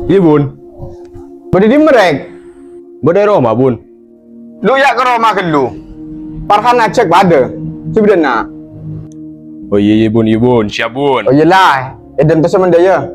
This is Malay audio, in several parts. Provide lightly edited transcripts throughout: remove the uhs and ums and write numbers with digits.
Iya bun. Bodi di merek. Bodi Roma bun. Lu ya ke Roma ke lu. Farhan ngecek pada. Sebenarnya. Oh iya bun, siap bun. Oh iyalah. Eden tu semendaya.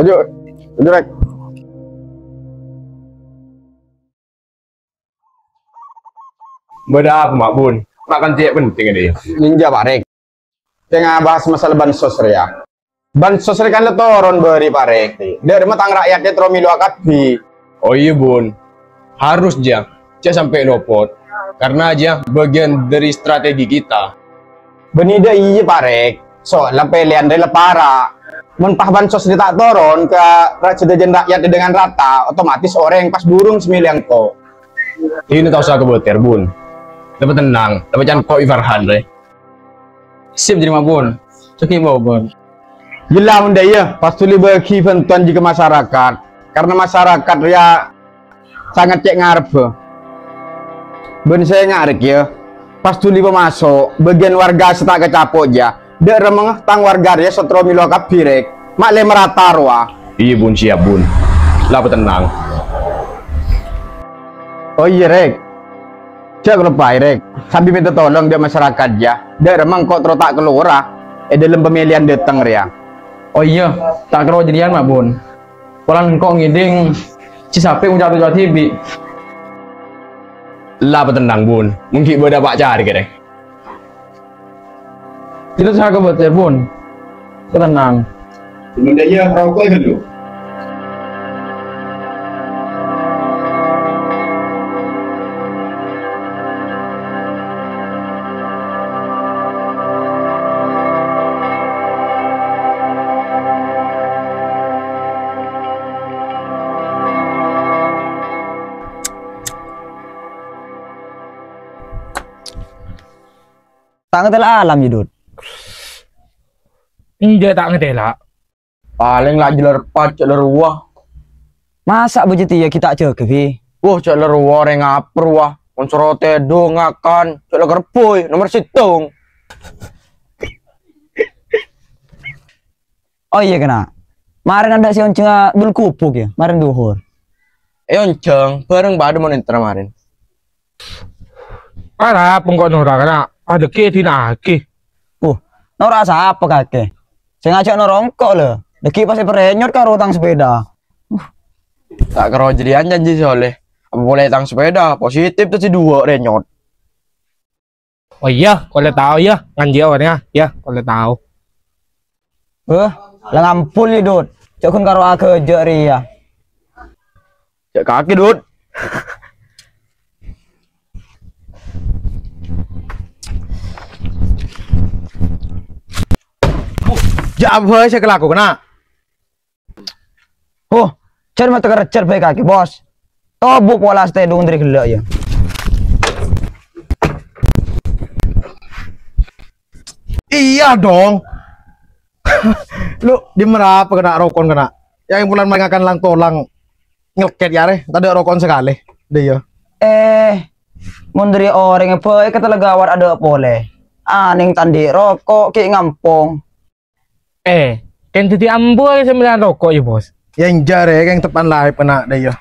Ojo, direk. Beda aku mak bun. Makan tiap penting ini. Ninja parek. Tengah bahas masalah bansos ya. Bansos kan le turun beri parek. Dari matang rakyatnya tromilu akabi. Oh iya bun. Harus ja. Cek sampai lopot. Karena aja bagian dari strategi kita. Benida iya parek. Soalnya pilihan dari lepara. Mentah bansos di tak turun ke sedajan rakyat dengan rata, otomatis orang yang pas burung semiliang kok. Ini tahu saya kebetir bun. Dapat tenang, dapat jangan kok Farhan deh. Sip terima bun. Cukup bawa bun. Gila bunda ya, pasti bagi bantuan juga masyarakat. Karena masyarakat ya sangat cek ngarep. Ben saya ngarep ya. Pas tuli masuk, bagian warga setak kecapok aja. Dek remeng tang warga ya setro milo kabirek. Mak le merata roa. Iya bun, siap bun. Lah tenang. Oh iya rek. Cek lepai rek. Sambil minta tolong dia masyarakat ya. Dek remeng kok terotak keluar. Dalam pemilihan datang ria. Oh iya, tak kero jadian mak bun. Polan kok ngiding Cisape jatuh tibi. Lah tenang bun. Mungkin boleh pak cari kira. Kita saya kebetul bun. Tenang. Bunda ya rokok dulu. Tak ngetel alam judut. Iya tak ngetela. Paling lah jelar pat, jelar wah. Masa begitu ya kita cek ke? Wah, jelar wah orang ngaper wah. Konsorote do ngakan, jelar kerpoy nomor situng. Oh iya kena. Kemarin ada si onceng bel kupuk ya, kemarin duhur. Onceng, bareng badu monitor kemarin. Para pengkot nora kena ada ke tinaki. Nora apa kakek? Saya ngajak norongkok loh. Deki pasti perenyot karo utang sepeda. Tak karo jadian janji soleh. Apa boleh tang sepeda? Positif tuh si dua renyot. Oh iya, kalau tahu ya, kan dia orangnya, ya kalau tahu. Lah ngampul nih dud. Cakun karo aku jari ya. Cak kaki dud. Ya apa saya kelaku kena? Cari mata kerja baik kaki bos. Bu pola stay dong dari gelak ya. Iya dong. Lu di merapa kena rokon kena? Yang bulan mengakan lang tolang ngeket ya re. Tadi rokon sekali. Deh ya. Mundri orang apa? Kata legawar ada boleh. Aning tandi rokok ki ngampong. Kan tadi ambo sembilan rokok ya bos. Yang jare yang tepan live kena deh ya.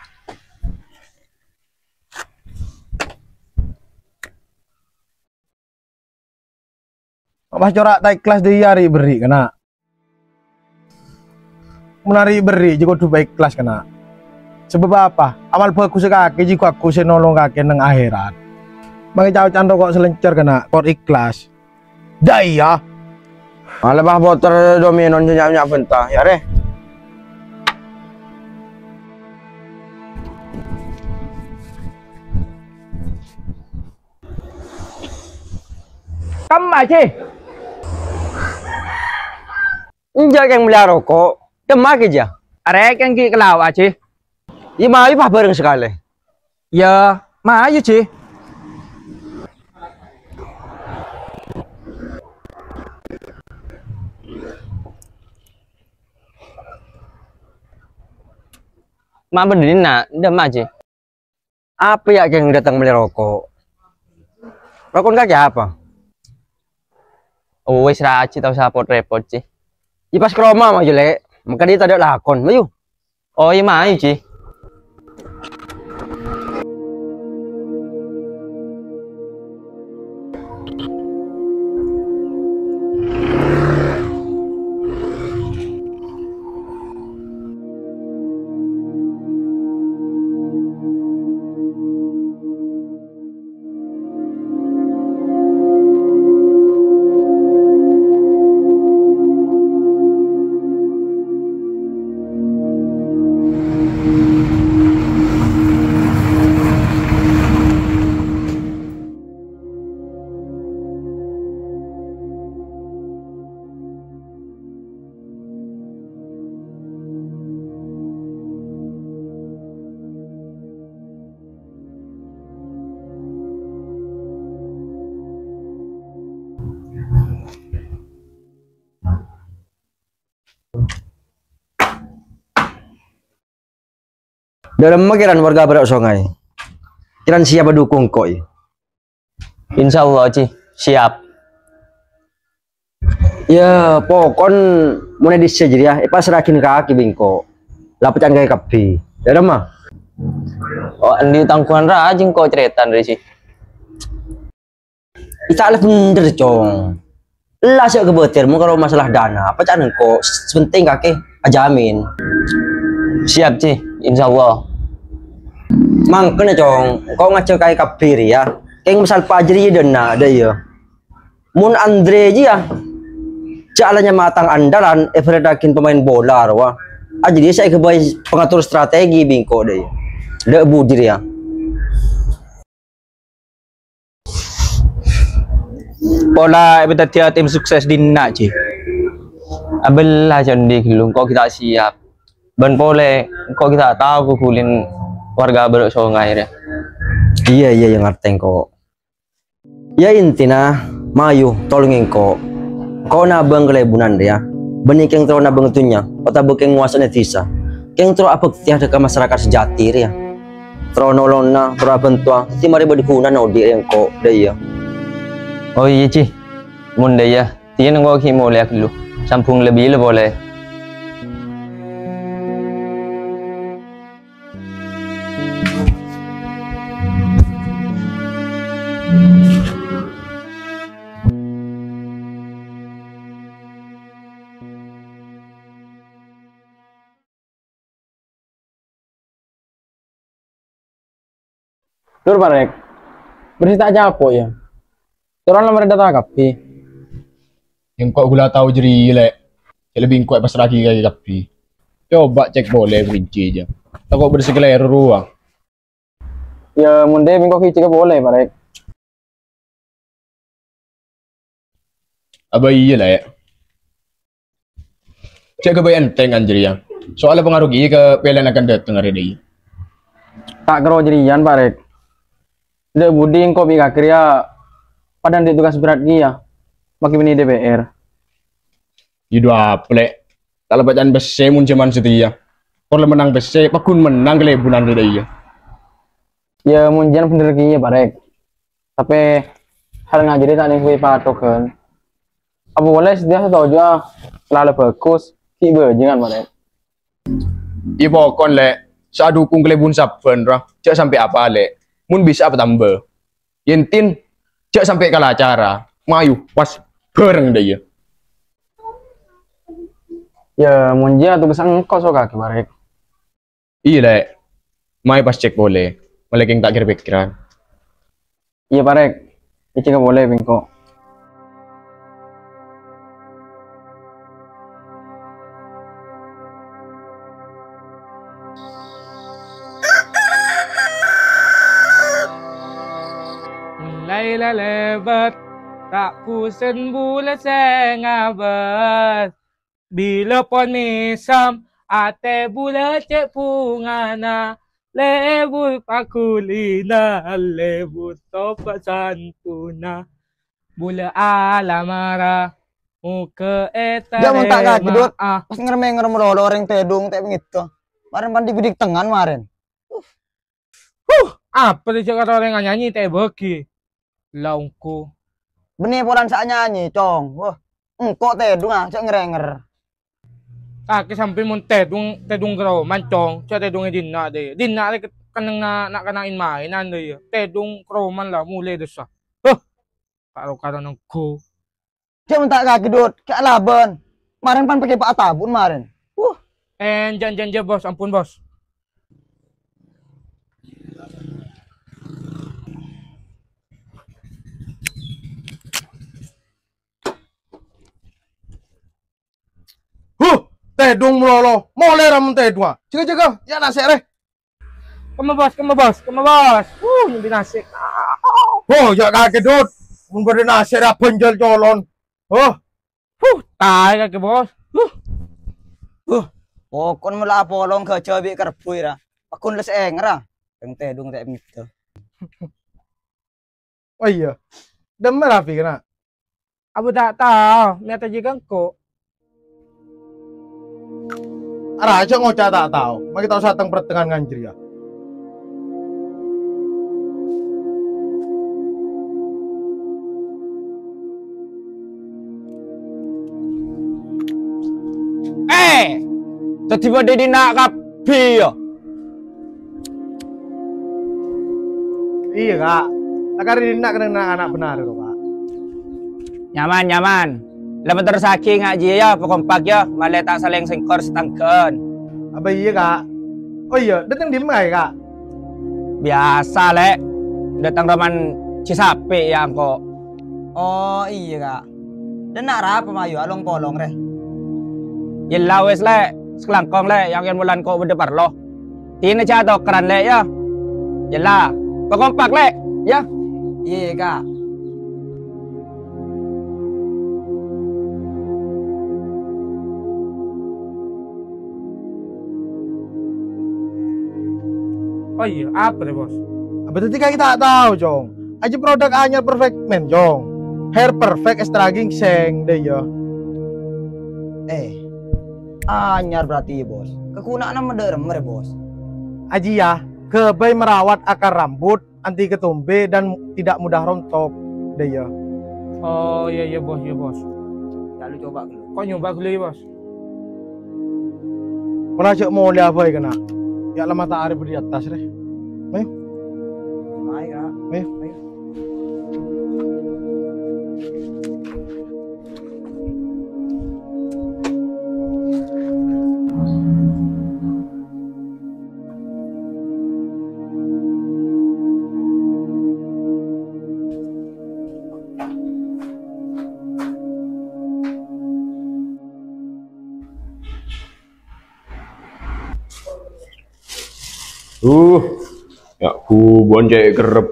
Pas corak tai kelas dia hari beri kena. Menari beri jika tuh baik kelas kena. Sebab apa? Amal bagus kaki jika aku senolong kaki neng akhirat. Bagi cawe cando kok selencer kena kor ikhlas. Daya. Malah bah boter dominon nyak bentah ya re. Kamu aja. Injak yang beli rokok, demak aja. Arek yang ki kelau aja. Ya mau apa bareng sekali. Ya, mah aja sih. Ma berdiri nak, dem aja. Apa ya yang datang beli rokok? Rokok kaki apa? Oh, wis ra aja tau sapot repot sih. Ya pas ke Roma mah jelek. Maka dia tak ada lakon, mayu. Oh, iya mah aja. Dalam makiran warga berak sungai. Kiran siapa dukung koi? Insya Allah Ci, siap. Ya pokon mulai disejiri ya. Pas serakin kaki bingko. Lapisan kayak kapi. Dalam mah. Oh, andi tangkuhan rajin kok cerita dari sih. Kita alih bener cong. Lah sih kebetirmu kalau masalah dana. Apa cara kok? Sepenting kaki ajamin. Siap Ci, insya Allah. Mangkene cong, kau ngacau kayak kabir ya. Kayak misal pajri dana ada ya. Mun Andre aja ya. Jalannya matang andalan, everdakin pemain bola wah. Aja dia saya kebaik pengatur strategi bingko deh. Dek budir ya. Pola betul tim sukses di nak Ci. Abel lah di gelung kok kita siap. Ben pole kok kita tahu kukulin warga beruk sungai ya. Iya yang ngerti kok. Ya intinya mayu tolongin kok. Kau nabang kelebunan dia. Benih yang terlalu nabang itunya. Kota bukeng nguasa netisa. Yang terlalu apa tiada ke masyarakat sejati ya. Terlalu nolona, terlalu bentua. Ti mari berdikuna naudi yang kok dia. Oh iya Ci, munda ya. Tiyan kok kimo lihat dulu. Sampung lebih boleh. Dur Parek. Berita aja apa ya? Turun nomor data kapi. Yang kok gula tahu jeri lek. Lebih kuat pas lagi kayak kapi. Coba cek boleh berinci aja. Takut bersekeleru ruang. Ya munde bingko kici boleh Parek. Aba iya lah ya. Cek kebayaan enteng anjir ya. Soalnya pengaruh gini ke pilihan akan datang hari ini. Tak kero jerian Parek. Dek budi engko bika kriya padahal di tugas berat dia. Makin ini DPR. Itu apa lek? Kalau bacaan bese mun zaman setia. Kalau menang bese, pakun menang kelebunan dia. Ya munjian bener gini Parek. Tapi hal ngajari tak nih patokan. Apa boleh dia tahu juga selalu bagus. Ki jangan Parek. Iya pokoknya lek. Saat dukung kelebun saben rah. Cek sampai apa lek? Mun bisa apa tambah? Yentin cek sampai kalah acara. Mayu pas bareng dia. Ya munjian tugas engkau so kaki Parek. Iya lek. Mai pas cek boleh. Malah yang tak kira pikiran. Iya Parek. Kici boleh bingko. Mulailah lebat Tak pusen bula sengabas. Bila pon misam, ate bula cek pungana. Lebul pakulina, lebul topa santuna. Bula alamara, muka eta Dia tak kaki dut. ah. Pas ngerem lolo orang tedung tak begitu. Kemarin pandi bidik tengan kemarin. Apa dia cakap orang nyanyi tak bagi. Laungku. Benih polan sak nyanyi, cong. Wah, engkau tedung cak ngerenger. Kaki sampai mun tedung kero mancong, cak tedungnya dina deh. Dina deh nak kenain mainan deh. Tedung kroman lah mulai desa. Karo ng ko. Dia tak kaki dut, kayak laban. Kemarin pan pakai Pak Tabun kemarin. Jangan bos, ampun bos. Tedung melolo, mau leram tedung. Jaga, ya nasi re. Kamu bos. Nyubi nasi. Oh, ya kaki dut. Mun berde nasi ra penjel colon. Tai kaki bos. Kon mula polong ke cabi kerpui ra. Akun les enger yang tedung tak begitu. Oh iya. Demen Rafi kena. Abu tak tahu, nyata juga kok. Raja ngocah tak tahu. Mari kita sateng pertengahan nganjri ya. Tiba-tiba dia nak kapi ya. Iya kak. Nakari nak kena anak benar kok kak. Nyaman. Lepas terus saking ngaji ya, kompak ya, malah tak saling sengkor setangken. Apa iya kak? Oh iya, datang di mana kak? Biasa lek, datang roman Cisape ya kok. Oh iya kak. Dan nak apa mayu along polong re. Yelah wes lek, sekelangkong lek, yang mulan kok berdepar loh. Tine cato keran lek ya. Yelah, kompak lek, ya. Iya kak. Oh iya, apa deh bos? Berarti kita tak tahu jong. Aja produk anyar perfect men jong. Hair perfect extra ginseng deh ya. Anyar berarti bos. Kegunaan mederem re bos. Aji ya, kebai merawat akar rambut, anti ketumbe dan tidak mudah rontok deh ya. Oh iya bos. Lalu coba dulu. Kok nyoba dulu ya bos? Pernah cek mau lihat apa ya kena? Ya lama tak ada di atas deh. Ayo kak. Ayo. Ya ku bonjek gerep.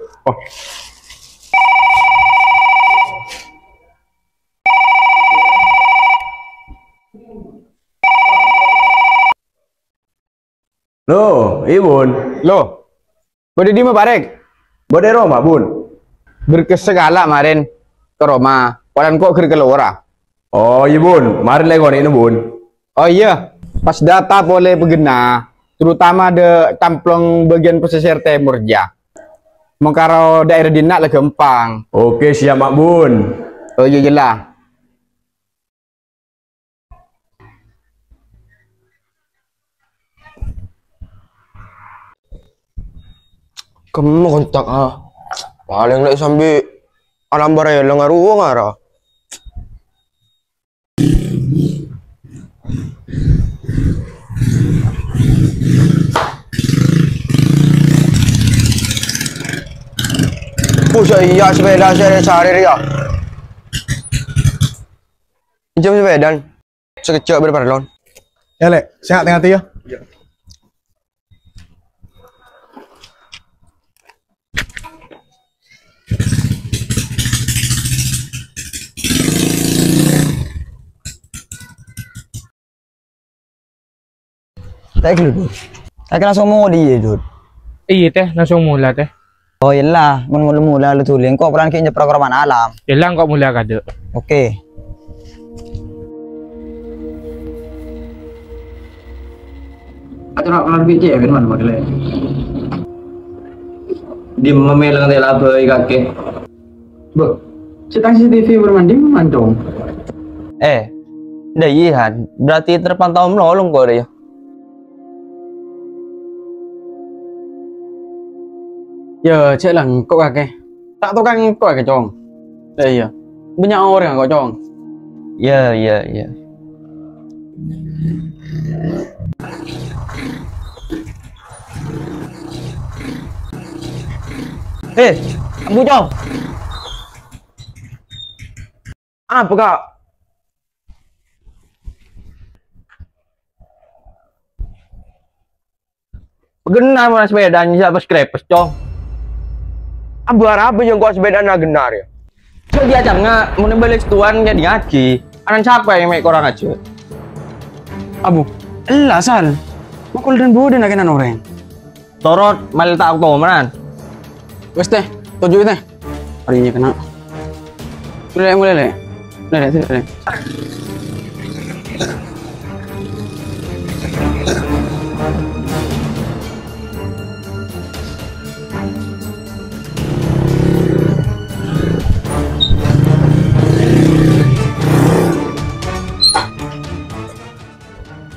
Loh, Ibun. Loh, bode di mana parek? Bode Roma, Bun. Berkesegala kemarin ke Roma. Orang kok ke Lora. Oh, iya, Bun. Mari lego ini, Bun. Oh iya, pas data boleh begena, terutama de tamplong bagian pesisir timur ja. Mengkaro daerah Dinak lah gampang. Oke, siap, Mak Bun. Oh iya jelah. Kamu kontak paling lek sambil alam baraya lengar uang ara. Pusa iya sepeda saya cari ya. Jam sepeda sekecil berparlon. Ya lek, sehat hati ya. Tak kira dud. Tak langsung mau dia dud. Iya teh, langsung mula teh. Oh iyalah, mula lu tulen kok peran kayaknya programan alam. Yalah kok mula kada. Oke. Atau nak kelar biji ya, mana makle. Di memelang tela bayi kakek. Bu, cetang CCTV bermandi memandong. Dah iya, berarti terpantau menolong kok ya. Ya, cek lang kok kakek. Tak tahu kan kok kakek cong. Iya. Banyak orang kok cong. Iya. Abu Jong. Apa kak? Benar mana sepedanya siapa skrepes cong. Abu harap yang kau sepeda na genar ya. So dia jangan mau balik tuan jadi ngaji. Anak siapa yang make orang aja? Abu, elah sal. Makul dan bodoh nak kena orang. Torot mal tak tahu manan. Wes teh, tujuh teh. Harinya kena. Mulai le. Le.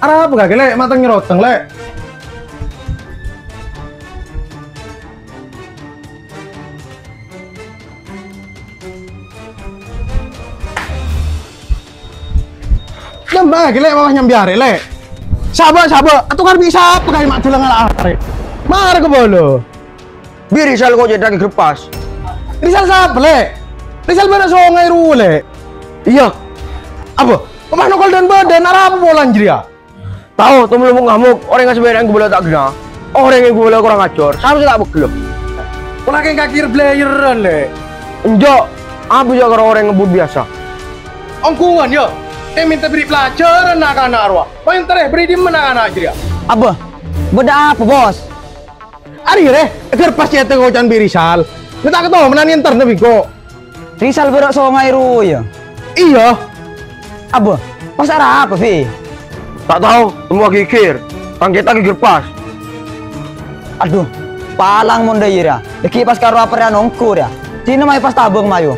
Arah apa gak lek matang nyeroteng lek. Nyambah lek mawah nyambiare lek. Sabar, atuh kan bisa pegai mak tulang ala arek. Mar ke bolo. Biar Rizal kok jadi grepas. Rizal siapa lek? Rizal mana songai rule. Iya. Apa? Pemah nokol dan badan arah apa bolan jadi ya? Tahu, tuh belum ngamuk. Orang yang sebenarnya gue boleh tak kenal. Orang yang gue boleh kurang acor. Seharusnya tak begelap. Pola kayak kaki playeran le. Enjak, aku juga orang ngebut biasa. Ongkungan yo. Minta beri pelajaran anak-anak arwah. Mau yang tereh beri di mana anak jadi ya? Apa? Beda apa bos? Ari re, agar pas ya tengok jangan beri Rizal. Kita ketemu menani ntar nabi kok. Rizal berak songai ru ya. Iya. Apa? Pas arah apa Vi? Tak tahu, semua kikir. Kita kikir pas. Aduh, palang mon dayira. Deki pas karo apa ya nongkur ya. Sini mai pas tabung mayu.